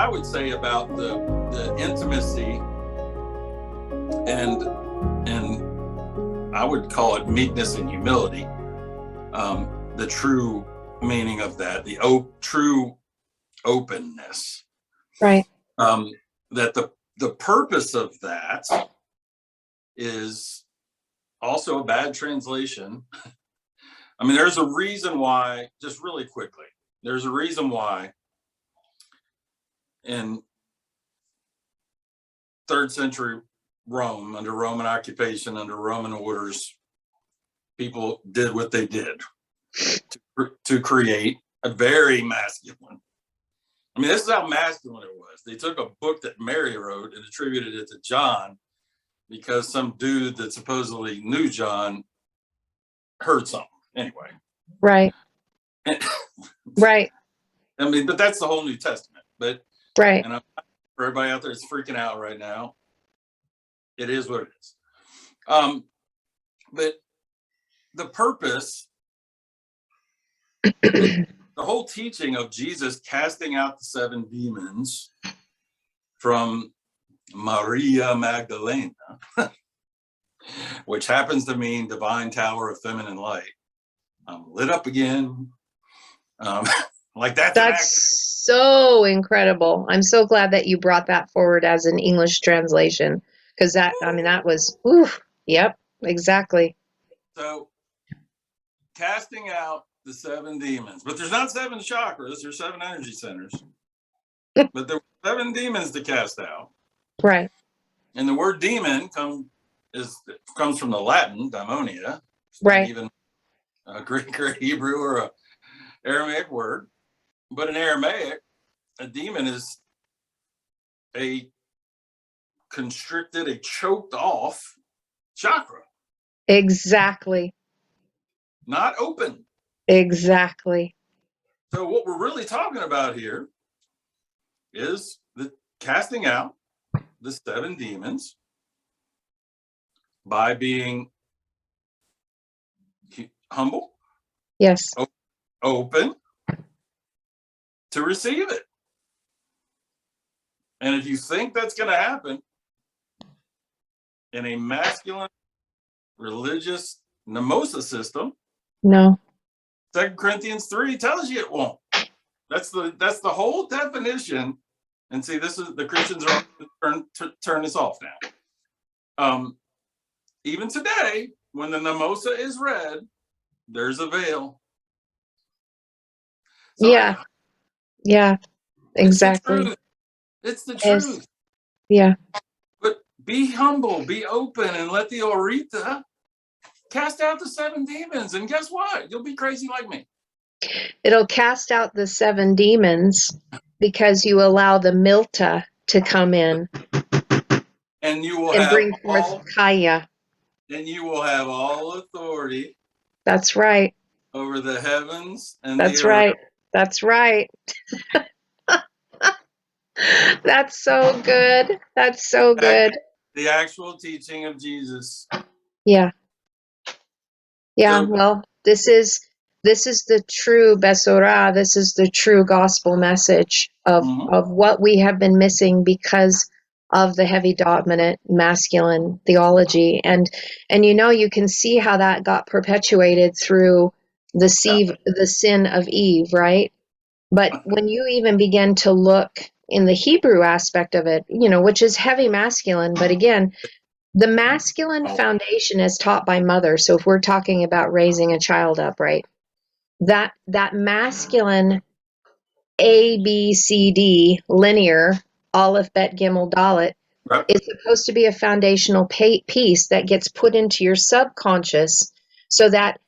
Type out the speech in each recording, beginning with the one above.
would say about the intimacy and I would call it meekness and humility. The true meaning of that, the true openness. Right. That the purpose of that is also a bad translation. I mean, there's a reason why, just really quickly, there's a reason why in 3rd century Rome, under Roman occupation, under Roman orders, people did what they did to create a very masculine. I mean, this is how masculine it was. They took a book that Mary wrote and attributed it to John because some dude that supposedly knew John heard something. Anyway. Right. Right. I mean, but that's the whole New Testament. But right. And for everybody out there that's freaking out right now, it is what it is. But the purpose, the whole teaching of Jesus casting out the 7 demons from Maria Magdalena, which happens to mean divine tower of feminine light, lit up again. Like that's so incredible. I'm so glad that you brought that forward as an English translation, because that, I mean, that was, oof, yep, exactly. So casting out the 7 demons, but there's not 7 chakras, there's 7 energy centers, but there were 7 demons to cast out. Right. And the word demon comes from the Latin daimonia. It's right. not even a Greek or Hebrew or a Aramaic word, but in Aramaic, a demon is a constricted, a choked off chakra. Exactly. Not open. Exactly. So what we're really talking about here is the casting out the 7 demons by being humble. Yes. Open to receive it. And if you think that's going to happen in a masculine religious mimosa system, no. 2 Corinthians 3 tells you it won't. That's the whole definition. And see, this is the Christians are turn this off now. Even today, when the mimosa is red, there's a veil. So yeah, exactly. It's the truth. Yeah. But be humble, be open, and let the Orita cast out the 7 demons. And guess what? You'll be crazy like me. It'll cast out the 7 demons because you allow the Milta to come in. And you will bring forth Kaya. And you will have all authority. That's right. Over the heavens and That's right. That's right. That's so good. That's so good. The actual teaching of Jesus. Yeah. Yeah. So, well, this is the true Besorah. This is the true gospel message of what we have been missing because of the heavy dominant masculine theology. And you can see how that got perpetuated through the sin of Eve, right? But when you even begin to look in the Hebrew aspect of it, which is heavy masculine, but again, the masculine foundation is taught by mother. So if we're talking about raising a child up, right, that masculine A, B, C, D linear, Aleph, Bet, Gimel, Dalet, is supposed to be a foundational piece that gets put into your subconscious so that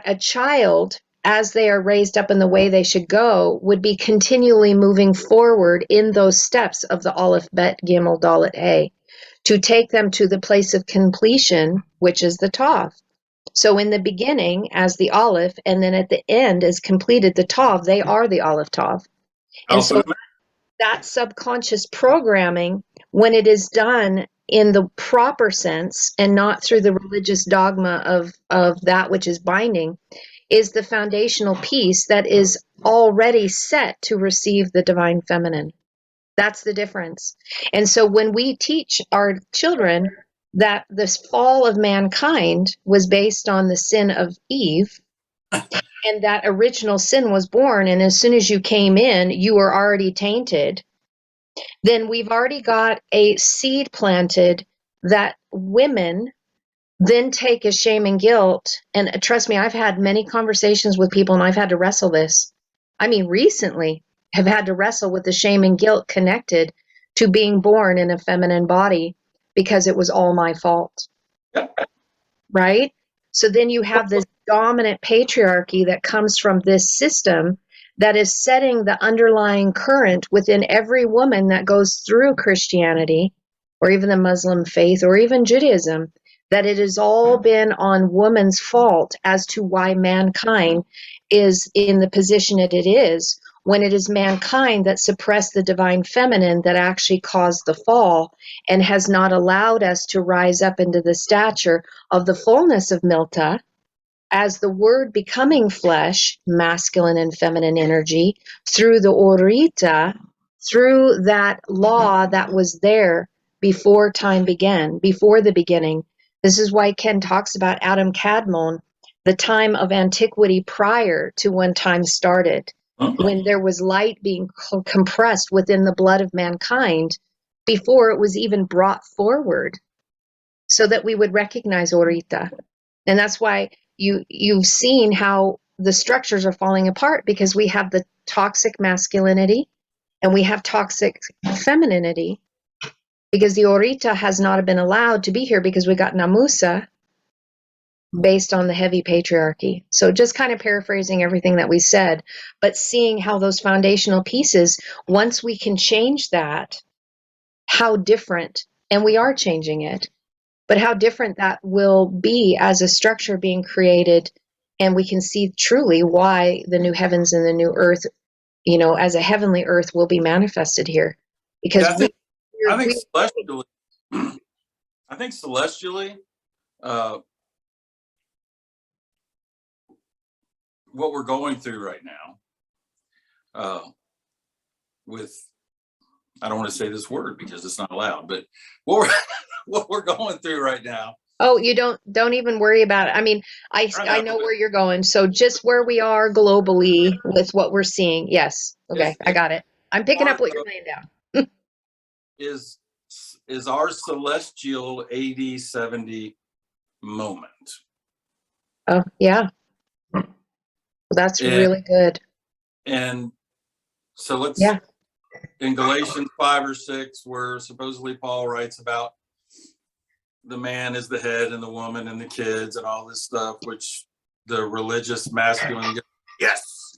a child, as they are raised up in the way they should go, would be continually moving forward in those steps of the Aleph, Bet, Gimel, Dalet, A, to take them to the place of completion, which is the Tav. So in the beginning, as the Aleph, and then at the end, as completed the Tav, they are the Aleph Tav. And so that subconscious programming, when it is done in the proper sense and not through the religious dogma of that which is binding, is the foundational piece that is already set to receive the divine feminine. That's the difference. And so when we teach our children that this fall of mankind was based on the sin of Eve, and that original sin was born, and as soon as you came in, you were already tainted, then we've already got a seed planted that women then take as shame and guilt. And trust me, I've had many conversations with people, and I've had to wrestle this. I mean, recently have had to wrestle with the shame and guilt connected to being born in a feminine body because it was all my fault. Right? So then you have this dominant patriarchy that comes from this system that is setting the underlying current within every woman that goes through Christianity or even the Muslim faith or even Judaism, that it has all been on woman's fault as to why mankind is in the position that it is, when it is mankind that suppressed the divine feminine that actually caused the fall and has not allowed us to rise up into the stature of the fullness of Milta as the word becoming flesh, masculine and feminine energy, through the Orita, through that law that was there before time began, before the beginning. This is why Ken talks about Adam Kadmon, the time of antiquity prior to when time started, when there was light being compressed within the blood of mankind before it was even brought forward, so that we would recognize Orita. And that's why you've seen how the structures are falling apart, because we have the toxic masculinity and we have toxic femininity, because the Orita has not been allowed to be here because we got Namusa based on the heavy patriarchy. So just kind of paraphrasing everything that we said, but seeing how those foundational pieces, once we can change that, how different, and we are changing it, but how different that will be as a structure being created. And we can see truly why the new heavens and the new earth, as a heavenly earth, will be manifested here. Because yeah, I think celestially, what we're going through right now, with, I don't want to say this word because it's not allowed, but what we're going through right now. Oh, you don't even worry about it. I mean, I know where you're going. So just where we are globally with what we're seeing. Yes. Okay. I got it. I'm picking up what you're laying down. is our celestial 80-70 moment. Oh, yeah. That's really good. And so let's, yeah. In Galatians 5 or 6, where supposedly Paul writes about the man is the head and the woman and the kids and all this stuff, which the religious masculine, yes,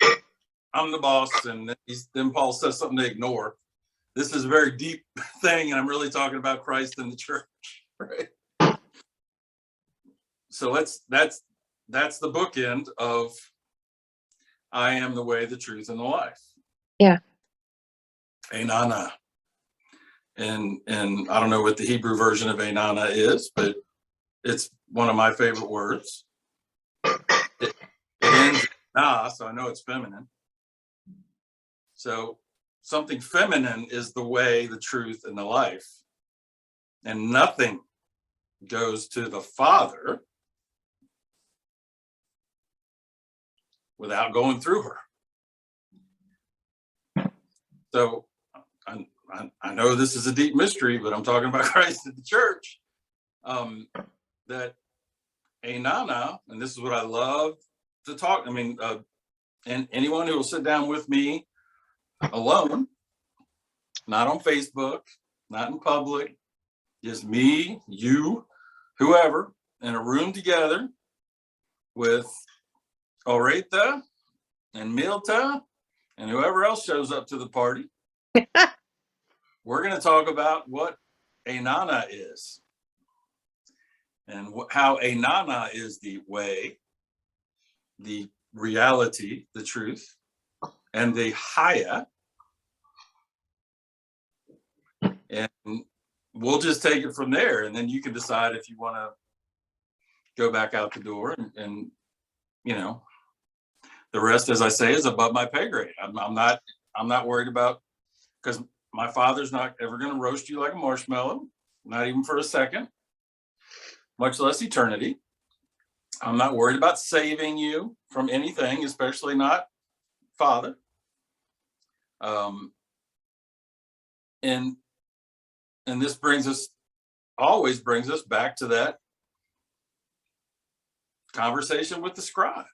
I'm the boss. And then Paul says something to ignore. This is a very deep thing, and I'm really talking about Christ and the church, right? So that's the bookend of I am the way, the truth, and the life. Yeah. Einana. And I don't know what the Hebrew version of Einana is, but it's one of my favorite words. It ends in na, so I know it's feminine. So something feminine is the way, the truth, and the life. And nothing goes to the Father without going through her. So I know this is a deep mystery, but I'm talking about Christ and the church. That Einana, and this is what I love to talk. I mean, and anyone who will sit down with me alone, not on Facebook, not in public, just me, you, whoever, in a room together with Oreta and Milta and whoever else shows up to the party. We're going to talk about what Einana is, and how Einana is the way, the reality, the truth, and the Haya. And we'll just take it from there, and then you can decide if you want to go back out the door, and the rest, as I say, is above my pay grade. I'm not worried about, because my Father's not ever going to roast you like a marshmallow, not even for a second, much less eternity. I'm not worried about saving you from anything, especially not Father. And this always brings us back to that conversation with the scribe.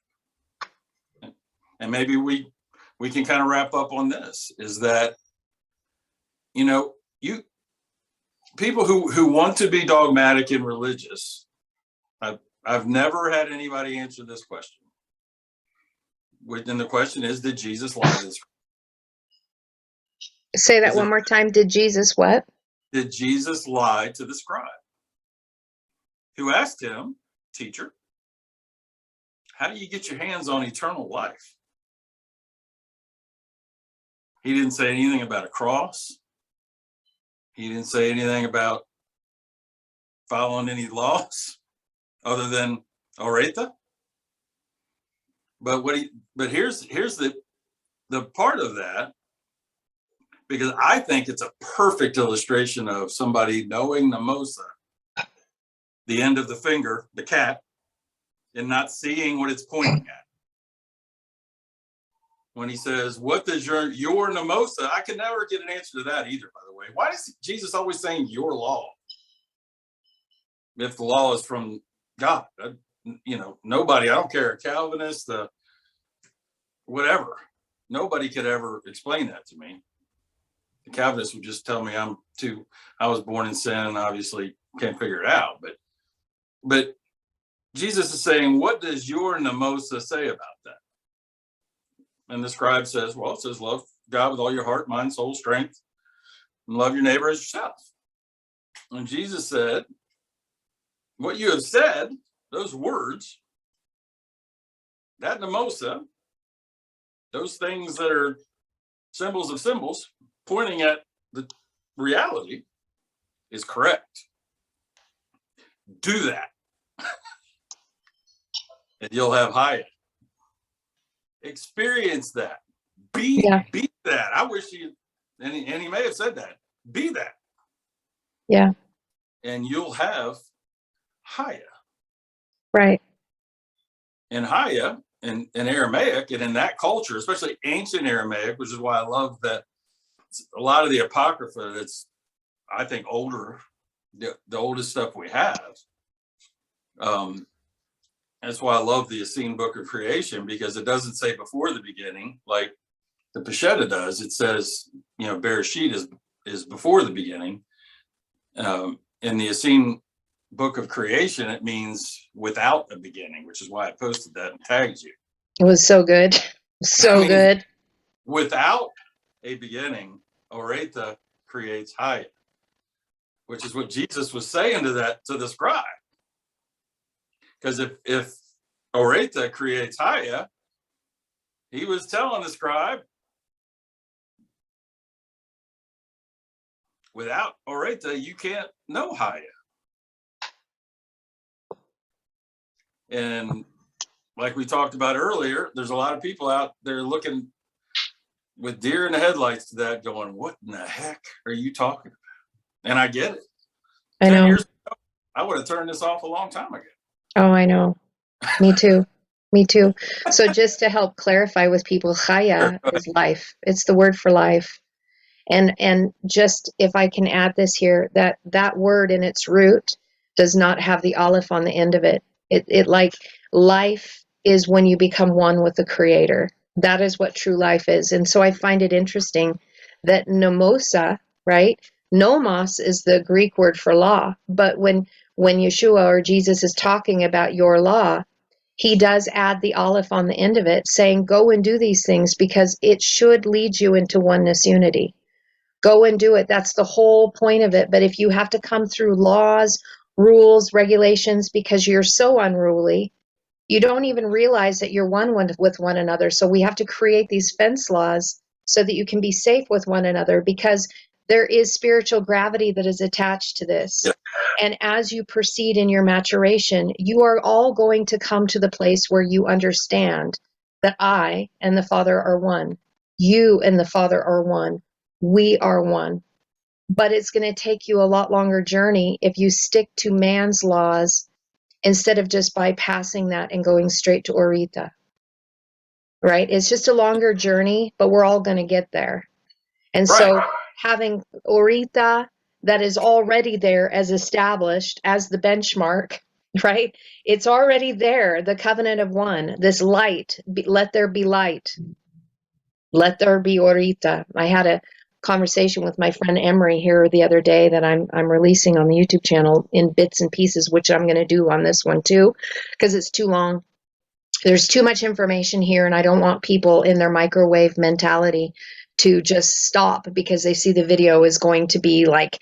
And maybe we can kind of wrap up on this, is that, people who want to be dogmatic and religious, I've never had anybody answer this question. And the question is, did Jesus lie to the scribe? Say that one more time. Did Jesus what? Did Jesus lie to the scribe, who asked him, teacher, how do you get your hands on eternal life? He didn't say anything about a cross. He didn't say anything about following any laws other than Oretha. But here's the part of that, because I think it's a perfect illustration of somebody knowing Namosa, the end of the finger, the cat, and not seeing what it's pointing at. When he says, what does your Namosa? I can never get an answer to that either, by the way. Why is Jesus always saying your law? If the law is from God, nobody, I don't care, a Calvinist, whatever, nobody could ever explain that to me. The Calvinists would just tell me I was born in sin and obviously can't figure it out. But Jesus is saying, what does your Namosa say about that? And the scribe says, well, it says love God with all your heart, mind, soul, strength, and love your neighbor as yourself. And Jesus said, what you have said, those words, that Namosa, those things that are symbols of symbols pointing at the reality, is correct. Do that. And you'll have Haya. Experience that. Be that. I wish and he may have said that. Be that. Yeah. And you'll have Haya. Right. And Haya in Aramaic, and in that culture, especially ancient Aramaic, which is why I love that a lot of the Apocrypha that's, I think, older, the oldest stuff we have. That's why I love the Essene Book of Creation, because it doesn't say before the beginning like the Peshitta does. It says, Bereshit is before the beginning. In the Essene Book of Creation, it means without a beginning, which is why I posted that and tagged you. It was so good. So good. Without a beginning, Oretha creates Haya, which is what Jesus was saying to the scribe. Because if Oretha creates Haya, he was telling the scribe, without Oretha, you can't know Haya. And like we talked about earlier, there's a lot of people out there looking with deer in the headlights to that, going, what in the heck are you talking about? And I get it. I know. 10 years ago, I would have turned this off a long time ago. Oh, I know. Me too. Me too. So just to help clarify with people, Chaya is life. It's the word for life. And just if I can add this here, that word in its root does not have the aleph on the end of it. It like life is when you become one with the Creator. That is what true life is. And so I find it interesting that nomosa, right? Nomos is the Greek word for law. But when Yeshua or Jesus is talking about your law, he does add the aleph on the end of it, saying, go and do these things because it should lead you into oneness unity. Go and do it. That's the whole point of it. But if you have to come through laws, rules, regulations, because you're so unruly, you don't even realize that you're one with one another. So we have to create these fence laws so that you can be safe with one another, because there is spiritual gravity that is attached to this. Yeah. And as you proceed in your maturation, you are all going to come to the place where you understand that I and the Father are one. You and the Father are one. We are one. But it's going to take you a lot longer journey if you stick to man's laws instead of just bypassing that and going straight to Orita. Right? It's just a longer journey, but we're all going to get there. And so having Orita that is already there as established as the benchmark, right? It's already there, the covenant of one, this light, let there be light. Let there be Orita. I had a conversation with my friend Emery here the other day that I'm releasing on the YouTube channel in bits and pieces, which I'm going to do on this one too, because it's too long. There's too much information here, and I don't want people in their microwave mentality to just stop because they see the video is going to be like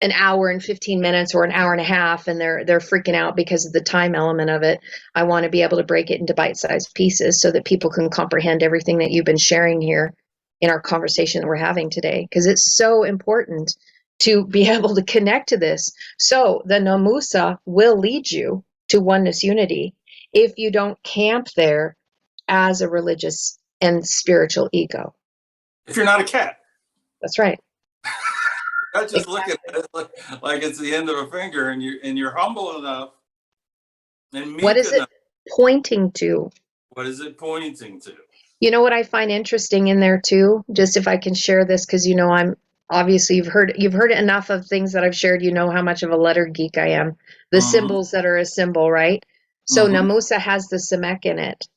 an hour and 15 minutes or an hour and a half, and they're freaking out because of the time element of it. I want to be able to break it into bite-sized pieces so that people can comprehend everything that you've been sharing here in our conversation that we're having today, because it's so important to be able to connect to this. So the Namusa will lead you to oneness unity if you don't camp there as a religious and spiritual ego. If you're not a cat. That's right. I just look at it like it's the end of a finger, and you're humble enough and meek What is enough. it pointing to? What is it pointing to? You know what I find interesting in there too, just if I can share this, because you know I'm obviously you've heard enough of things that I've shared, you know how much of a letter geek I am. The symbols that are a symbol, right? So Namusa has the Semek in it.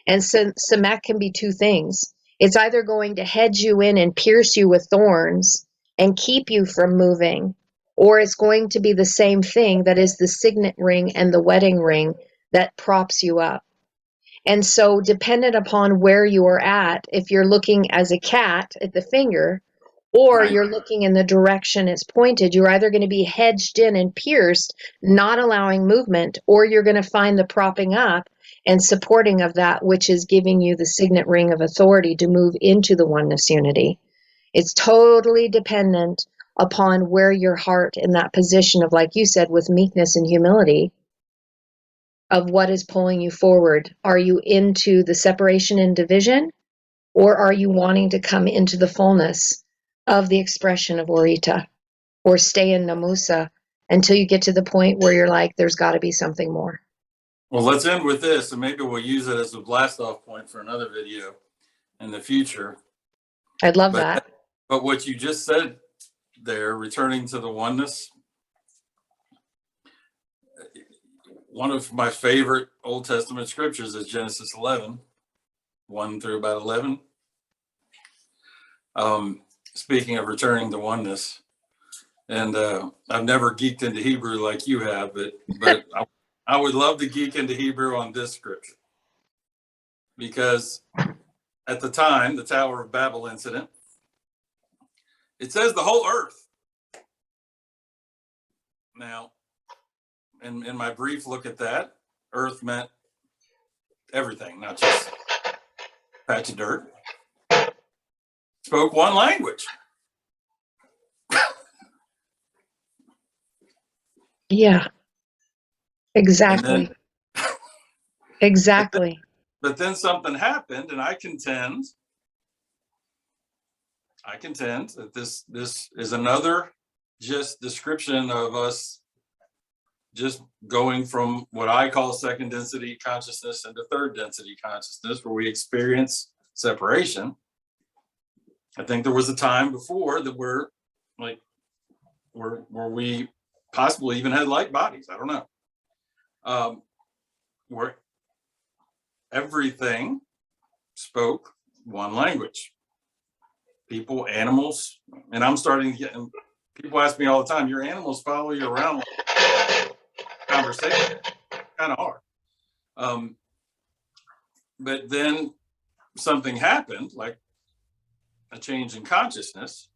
And Semek can be two things. It's either going to hedge you in and pierce you with thorns and keep you from moving, or it's going to be the same thing that is the signet ring and the wedding ring that props you up. And so dependent upon where you are at, if you're looking as a cat at the finger, or you're looking in the direction it's pointed, you're either going to be hedged in and pierced, not allowing movement, or you're going to find the propping up and supporting of that which is giving you the signet ring of authority to move into the oneness unity. It's totally dependent upon where your heart in that position of, like you said, with meekness and humility, of what is pulling you forward. Are you into the separation and division, or are you wanting to come into the fullness of the expression of Orita, or stay in Namusa until you get to the point where you're like, there's got to be something more? Well, let's end with this, and maybe we'll use it as a blast-off point for another video in the future. I'd love that. But what you just said there, returning to the oneness, one of my favorite Old Testament scriptures is Genesis 11, 1 through about 11. Speaking of returning to oneness, and I've never geeked into Hebrew like you have, but I would love to geek into Hebrew on this scripture, because at the time, the Tower of Babel incident, it says the whole earth. Now, in my brief look at that, earth meant everything, not just a patch of dirt. Spoke one language. Yeah, exactly. Exactly. But then something happened, and I contend that this is another just description of us just going from what I call second density consciousness into third density consciousness, where we experience separation. I think there was a time before that where we possibly even had light bodies. I don't know. Where everything spoke one language. People, animals, and I'm starting to get, and people ask me all the time, your animals follow you around like conversation? Kind of hard. But then something happened, like a change in consciousness,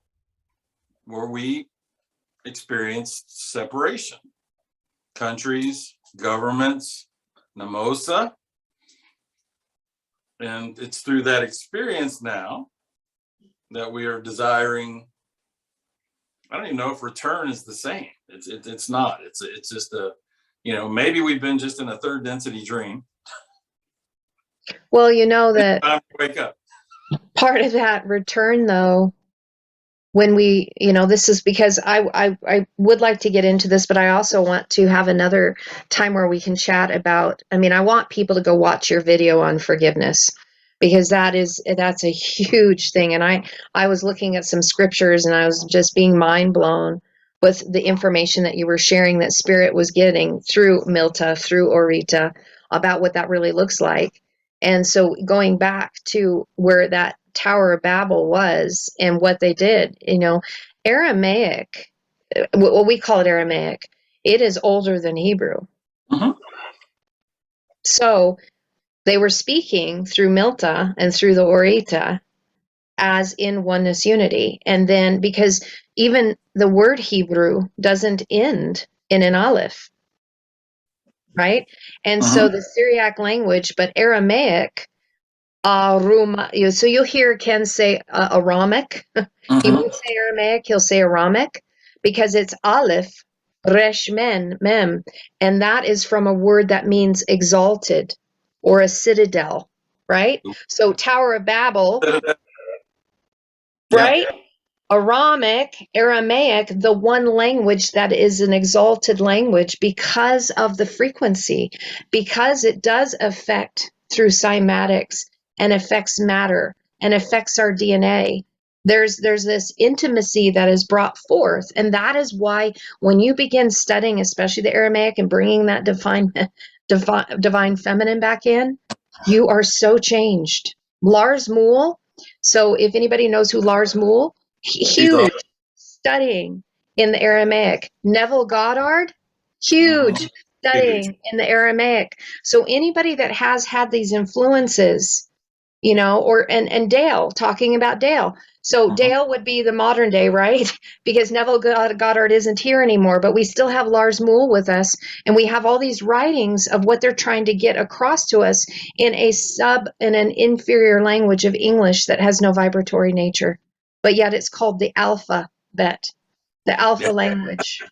where we experienced separation. Countries, governments, Namosa. And it's through that experience now that we are desiring. I don't even know if return is the same. It's not. It's just a, maybe we've been just in a third density dream. Well, you know that time to wake up. Part of that return, though, when we, this is because I would like to get into this, but I also want to have another time where we can chat about, I want people to go watch your video on forgiveness, because that's a huge thing. And I was looking at some scriptures and I was just being mind blown with the information that you were sharing that Spirit was getting through Milta, through Orita, about what that really looks like. And so going back to where that Tower of Babel was and what they did, Aramaic, well, we call it Aramaic. It is older than Hebrew. Mm-hmm. So they were speaking through Milta and through the Orita as in oneness unity. And then because even the word Hebrew doesn't end in an aleph, right? And so the Syriac language, but Aramaic, so you'll hear Ken say Aramic. He won't say Aramaic, he'll say Aramic, because it's Aleph, Resh, Mem, and that is from a word that means exalted or a citadel, right? So Tower of Babel, right? Aramaic, the one language that is an exalted language because of the frequency, because it does affect through cymatics and affects matter and affects our DNA. There's this intimacy that is brought forth, and that is why when you begin studying, especially the Aramaic, and bringing that divine feminine back in, you are so changed. Lars Moule. So if anybody knows who Lars Moule, huge studying in the Aramaic. Neville Goddard, huge studying in the Aramaic. So anybody that has had these influences, and Dale, talking about Dale. So Dale would be the modern day, right? Because Neville Goddard isn't here anymore, but we still have Lars Moule with us, and we have all these writings of what they're trying to get across to us in an inferior language of English that has no vibratory nature. But yet it's called the alphabet, the alpha language,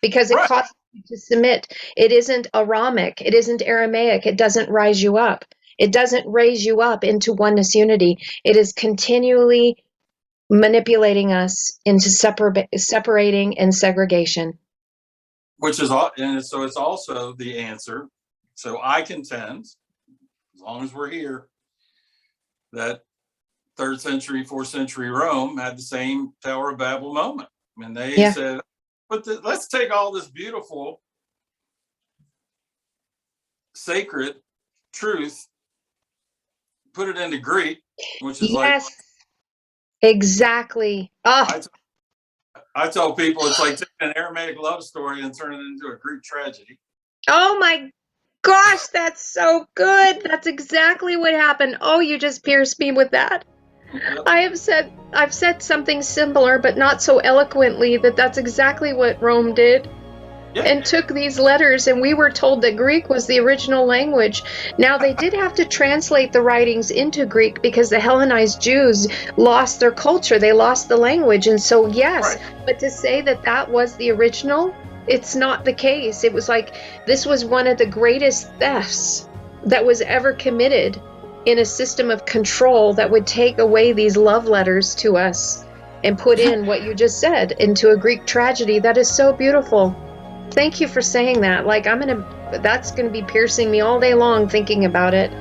because it costs you to submit. It isn't Aramic. It isn't Aramaic. It doesn't rise you up. It doesn't raise you up into oneness unity. It is continually manipulating us into separating and segregation. Which is, and so it's also the answer. So I contend, as long as we're here, that 3rd century, 4th century Rome had the same Tower of Babel moment. They said, but let's take all this beautiful, sacred truth, put it into Greek, which is exactly. I tell people it's like taking an Aramaic love story and turning it into a Greek tragedy. Oh my gosh, that's so good. That's exactly what happened. Oh, you just pierced me with that. Yep. I've said something similar, but not so eloquently, that's exactly what Rome did. Yep. And took these letters, and we were told that Greek was the original language. Now, they did have to translate the writings into Greek because the Hellenized Jews lost their culture. They lost the language. And so, yes, but to say that was the original, it's not the case. It was like, this was one of the greatest thefts that was ever committed in a system of control that would take away these love letters to us and put in what you just said into a Greek tragedy. That is so beautiful. Thank you for saying that. Like, that's going to be piercing me all day long thinking about it.